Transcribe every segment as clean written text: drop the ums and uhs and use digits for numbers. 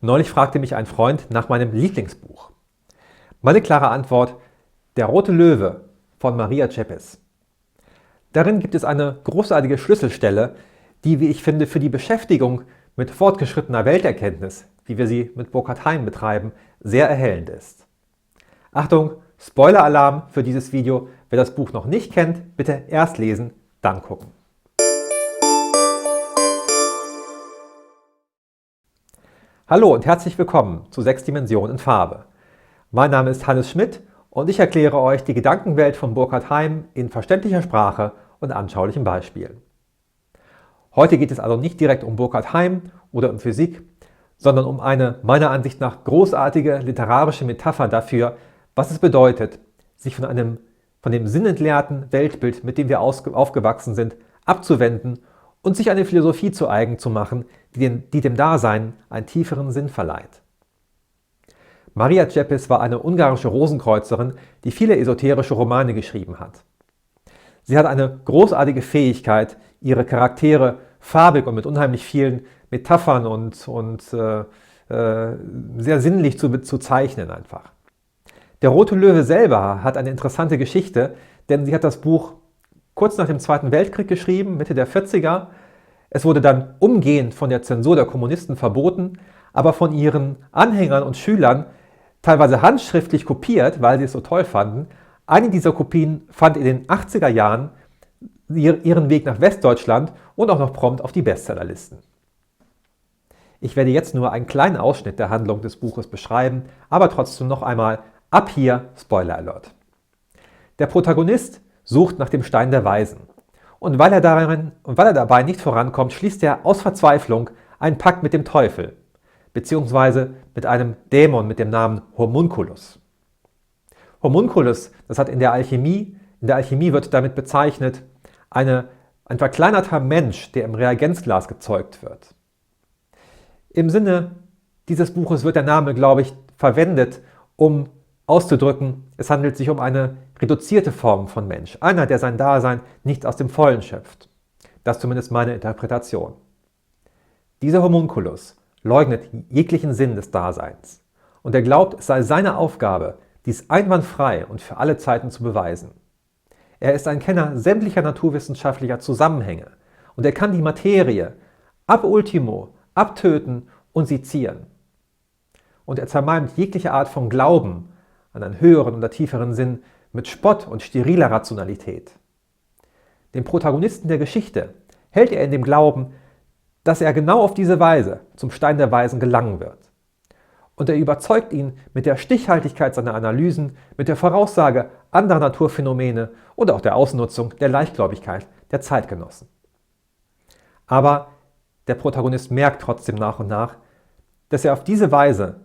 Neulich fragte mich ein Freund nach meinem Lieblingsbuch. Meine klare Antwort: Der rote Löwe von Maria Tschepes. Darin gibt es eine großartige Schlüsselstelle, die, wie ich finde, für die Beschäftigung mit fortgeschrittener Welterkenntnis, wie wir sie mit Burkhard Heim betreiben, sehr erhellend ist. Achtung, Spoiler-Alarm für dieses Video. Wer das Buch noch nicht kennt, bitte erst lesen, dann gucken. Hallo und herzlich willkommen zu 6 Dimensionen in Farbe. Mein Name ist Hannes Schmidt und ich erkläre euch die Gedankenwelt von Burkhard Heim in verständlicher Sprache und anschaulichen Beispielen. Heute geht es also nicht direkt um Burkhard Heim oder um Physik, sondern um eine meiner Ansicht nach großartige literarische Metapher dafür, was es bedeutet, sich von dem sinnentleerten Weltbild, mit dem wir aufgewachsen sind, abzuwenden und sich eine Philosophie zu eigen zu machen, die dem Dasein einen tieferen Sinn verleiht. Maria Tschepes war eine ungarische Rosenkreuzerin, die viele esoterische Romane geschrieben hat. Sie hat eine großartige Fähigkeit, ihre Charaktere farbig und mit unheimlich vielen Metaphern und sehr sinnlich zu zeichnen einfach. Der rote Löwe selber hat eine interessante Geschichte, denn sie hat das Buch kurz nach dem Zweiten Weltkrieg geschrieben, Mitte der 40er. Es wurde dann umgehend von der Zensur der Kommunisten verboten, aber von ihren Anhängern und Schülern teilweise handschriftlich kopiert, weil sie es so toll fanden. Eine dieser Kopien fand in den 80er Jahren ihren Weg nach Westdeutschland und auch noch prompt auf die Bestsellerlisten. Ich werde jetzt nur einen kleinen Ausschnitt der Handlung des Buches beschreiben, aber trotzdem noch einmal ab hier Spoiler Alert. Der Protagonist sucht nach dem Stein der Weisen. Und weil er dabei nicht vorankommt, schließt er aus Verzweiflung einen Pakt mit dem Teufel, beziehungsweise mit einem Dämon mit dem Namen Homunculus. Homunculus, das hat in der Alchemie wird damit bezeichnet, ein verkleinerter Mensch, der im Reagenzglas gezeugt wird. Im Sinne dieses Buches wird der Name, glaube ich, verwendet, um auszudrücken, es handelt sich um eine reduzierte Form von Mensch, einer, der sein Dasein nicht aus dem Vollen schöpft. Das ist zumindest meine Interpretation. Dieser Homunculus leugnet jeglichen Sinn des Daseins und er glaubt, es sei seine Aufgabe, dies einwandfrei und für alle Zeiten zu beweisen. Er ist ein Kenner sämtlicher naturwissenschaftlicher Zusammenhänge und er kann die Materie ab ultimo abtöten und sezieren. Und er zermalmt jegliche Art von Glauben an einen höheren oder tieferen Sinn mit Spott und steriler Rationalität. Den Protagonisten der Geschichte hält er in dem Glauben, dass er genau auf diese Weise zum Stein der Weisen gelangen wird. Und er überzeugt ihn mit der Stichhaltigkeit seiner Analysen, mit der Voraussage anderer Naturphänomene und auch der Ausnutzung der Leichtgläubigkeit der Zeitgenossen. Aber der Protagonist merkt trotzdem nach und nach, dass er auf diese Weise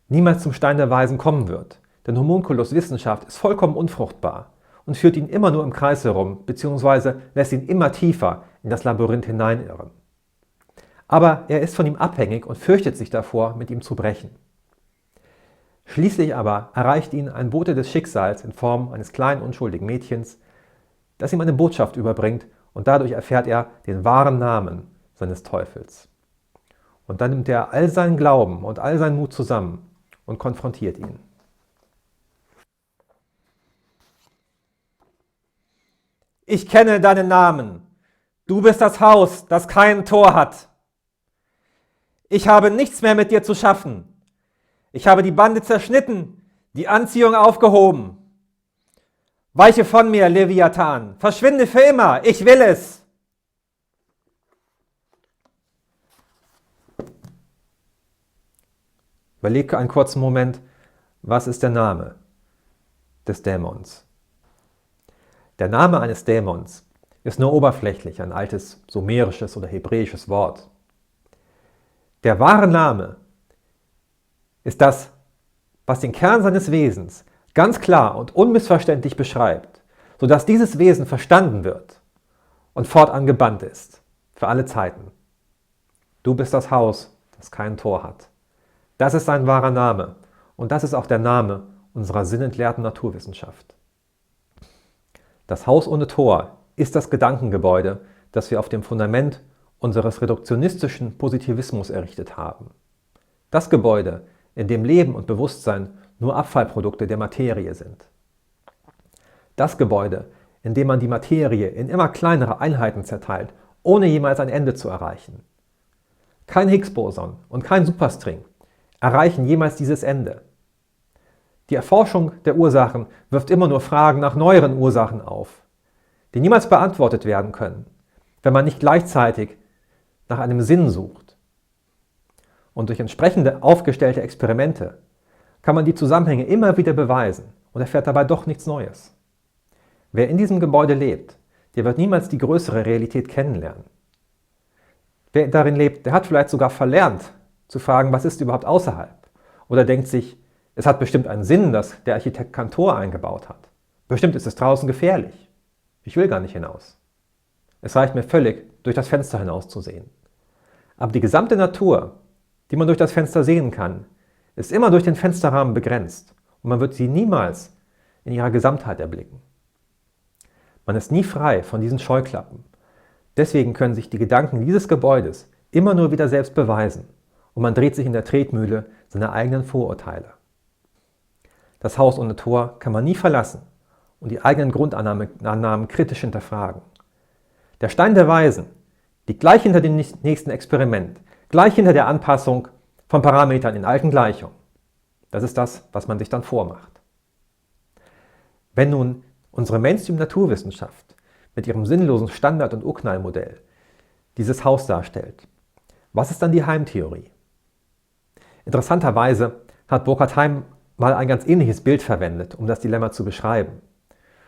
niemals zum Stein der Weisen kommen wird. Denn Homunculus Wissenschaft ist vollkommen unfruchtbar und führt ihn immer nur im Kreis herum, beziehungsweise lässt ihn immer tiefer in das Labyrinth hineinirren. Aber er ist von ihm abhängig und fürchtet sich davor, mit ihm zu brechen. Schließlich aber erreicht ihn ein Bote des Schicksals in Form eines kleinen unschuldigen Mädchens, das ihm eine Botschaft überbringt und dadurch erfährt er den wahren Namen seines Teufels. Und dann nimmt er all seinen Glauben und all seinen Mut zusammen und konfrontiert ihn. Ich kenne deinen Namen. Du bist das Haus, das kein Tor hat. Ich habe nichts mehr mit dir zu schaffen. Ich habe die Bande zerschnitten, die Anziehung aufgehoben. Weiche von mir, Leviathan. Verschwinde für immer. Ich will es. Überleg einen kurzen Moment, was ist der Name des Dämons? Der Name eines Dämons ist nur oberflächlich ein altes sumerisches oder hebräisches Wort. Der wahre Name ist das, was den Kern seines Wesens ganz klar und unmissverständlich beschreibt, sodass dieses Wesen verstanden wird und fortan gebannt ist, für alle Zeiten. Du bist das Haus, das kein Tor hat. Das ist sein wahrer Name und das ist auch der Name unserer sinnentleerten Naturwissenschaft. Das Haus ohne Tor ist das Gedankengebäude, das wir auf dem Fundament unseres reduktionistischen Positivismus errichtet haben. Das Gebäude, in dem Leben und Bewusstsein nur Abfallprodukte der Materie sind. Das Gebäude, in dem man die Materie in immer kleinere Einheiten zerteilt, ohne jemals ein Ende zu erreichen. Kein Higgs-Boson und kein Superstring erreichen jemals dieses Ende. Die Erforschung der Ursachen wirft immer nur Fragen nach neueren Ursachen auf, die niemals beantwortet werden können, wenn man nicht gleichzeitig nach einem Sinn sucht. Und durch entsprechende aufgestellte Experimente kann man die Zusammenhänge immer wieder beweisen und erfährt dabei doch nichts Neues. Wer in diesem Gebäude lebt, der wird niemals die größere Realität kennenlernen. Wer darin lebt, der hat vielleicht sogar verlernt zu fragen, was ist überhaupt außerhalb? Oder denkt sich, es hat bestimmt einen Sinn, dass der Architekt Kantor eingebaut hat. Bestimmt ist es draußen gefährlich. Ich will gar nicht hinaus. Es reicht mir völlig, durch das Fenster hinauszusehen. Aber die gesamte Natur, die man durch das Fenster sehen kann, ist immer durch den Fensterrahmen begrenzt und man wird sie niemals in ihrer Gesamtheit erblicken. Man ist nie frei von diesen Scheuklappen. Deswegen können sich die Gedanken dieses Gebäudes immer nur wieder selbst beweisen und man dreht sich in der Tretmühle seiner eigenen Vorurteile. Das Haus ohne Tor kann man nie verlassen und die eigenen Grundannahmen kritisch hinterfragen. Der Stein der Weisen liegt gleich hinter dem nächsten Experiment, gleich hinter der Anpassung von Parametern in alten Gleichungen. Das ist das, was man sich dann vormacht. Wenn nun unsere Mainstream-Naturwissenschaft mit ihrem sinnlosen Standard- und Urknallmodell dieses Haus darstellt, was ist dann die Heimtheorie? Interessanterweise hat Burkhard Heim mal ein ganz ähnliches Bild verwendet, um das Dilemma zu beschreiben.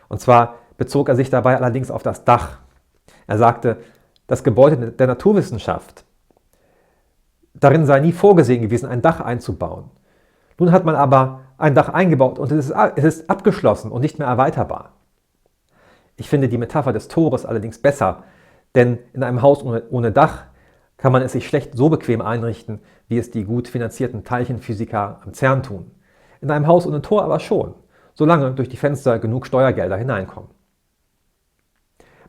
Und zwar bezog er sich dabei allerdings auf das Dach. Er sagte, das Gebäude der Naturwissenschaft, darin sei nie vorgesehen gewesen, ein Dach einzubauen. Nun hat man aber ein Dach eingebaut und es ist abgeschlossen und nicht mehr erweiterbar. Ich finde die Metapher des Tores allerdings besser, denn in einem Haus ohne Dach kann man es sich schlecht so bequem einrichten, wie es die gut finanzierten Teilchenphysiker am CERN tun. In einem Haus ohne Tor aber schon, solange durch die Fenster genug Steuergelder hineinkommen.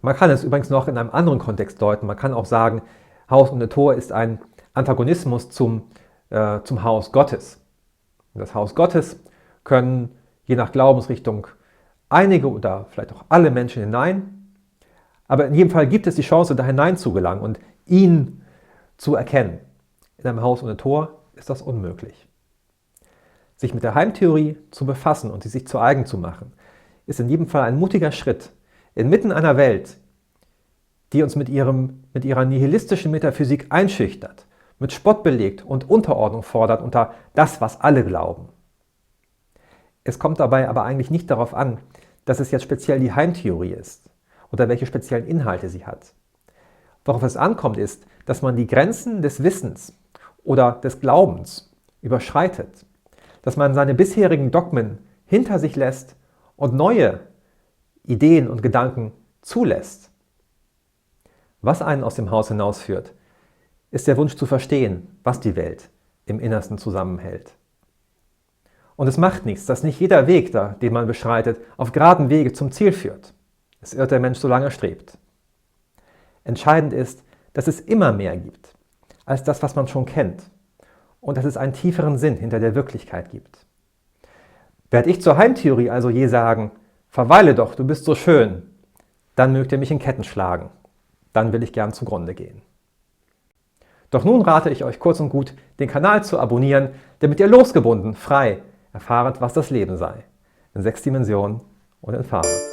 Man kann es übrigens noch in einem anderen Kontext deuten. Man kann auch sagen, Haus ohne Tor ist ein Antagonismus zum Haus Gottes. In das Haus Gottes können je nach Glaubensrichtung einige oder vielleicht auch alle Menschen hinein, aber in jedem Fall gibt es die Chance, da hinein zu gelangen und ihn zu erkennen. In einem Haus ohne Tor ist das unmöglich. Sich mit der Heimtheorie zu befassen und sie sich zu eigen zu machen, ist in jedem Fall ein mutiger Schritt inmitten einer Welt, die uns mit ihrer nihilistischen Metaphysik einschüchtert, mit Spott belegt und Unterordnung fordert unter das, was alle glauben. Es kommt dabei aber eigentlich nicht darauf an, dass es jetzt speziell die Heimtheorie ist oder welche speziellen Inhalte sie hat. Worauf es ankommt ist, dass man die Grenzen des Wissens oder des Glaubens überschreitet, dass man seine bisherigen Dogmen hinter sich lässt und neue Ideen und Gedanken zulässt. Was einen aus dem Haus hinausführt, ist der Wunsch zu verstehen, was die Welt im Innersten zusammenhält. Und es macht nichts, dass nicht jeder Weg, den man beschreitet, auf geraden Wege zum Ziel führt. Es irrt der Mensch, solange er strebt. Entscheidend ist, dass es immer mehr gibt, als das, was man schon kennt. Und dass es einen tieferen Sinn hinter der Wirklichkeit gibt. Werd ich zur Heimtheorie also je sagen, verweile doch, du bist so schön, dann mögt ihr mich in Ketten schlagen. Dann will ich gern zugrunde gehen. Doch nun rate ich euch kurz und gut, den Kanal zu abonnieren, damit ihr losgebunden, frei erfahret, was das Leben sei. In 6 Dimensionen und in Farbe.